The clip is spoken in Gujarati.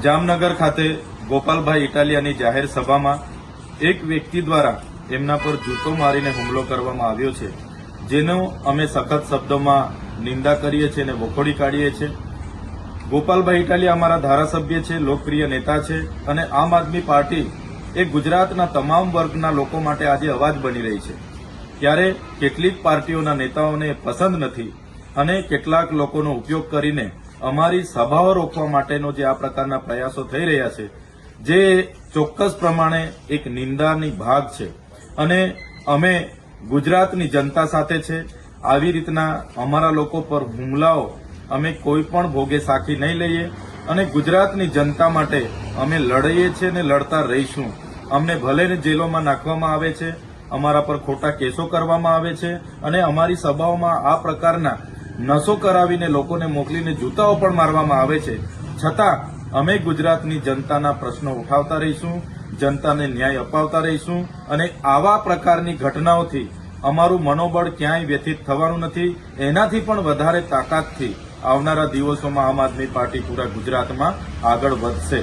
જામનગર ખાતે ગોપાલભાઈ ઇટાલિયાની જાહેર સભામાં એક વ્યક્તિ દ્વારા એમના પર જૂતો મારીને હુમલો કરવામાં આવ્યો છે, જેનો અમે સખત શબ્દોમાં નિંદા કરીએ છીએ અને વખોડી કાઢીએ છીએ. ગોપાલભાઈ ઇટાલિયા અમારા ધારાસભ્ય છે, લોકપ્રિય નેતા છે અને આમ આદમી પાર્ટી એ ગુજરાતના તમામ વર્ગના લોકો માટે આજે અવાજ બની રહી છે. ત્યારે કેટલીક પાર્ટીઓના નેતાઓને પસંદ નથી અને કેટલાક લોકોનો ઉપયોગ કરીને અમારી સભાઓ રોકવા માટેનો જે આ પ્રકારના પ્રયાસો થઈ રહ્યા છે, જે ચોક્કસ પ્રમાણે એક નિંદાની ભાગ છે અને અમે ગુજરાતની જનતા સાથે છે. આવી રીતના અમારા લોકો પર હુમલાઓ અમે કોઈ પણ ભોગે સાખી નહીં લઈએ અને ગુજરાતની જનતા માટે અમે લડીએ છીએ અને લડતા રહીશું. અમને ભલે જેલોમાં નાખવામાં આવે છે, અમારા પર ખોટા કેસો કરવામાં આવે છે અને અમારી સભાઓમાં આ પ્રકારના નશો કરાવીને લોકોને મોકલીને જૂતાઓ પણ મારવામાં આવે છે, છતાં અમે ગુજરાતની જનતાના પ્રશ્નો ઉઠાવતા રહીશું, જનતાને ન્યાય અપાવતા રહીશું અને આવા પ્રકારની ઘટનાઓથી અમારું મનોબળ ક્યાંય વ્યથિત થવાનું નથી. એનાથી પણ વધારે તાકાતથી આવનારા દિવસોમાં આમ આદમી પાર્ટી પૂરા ગુજરાતમાં આગળ વધશે.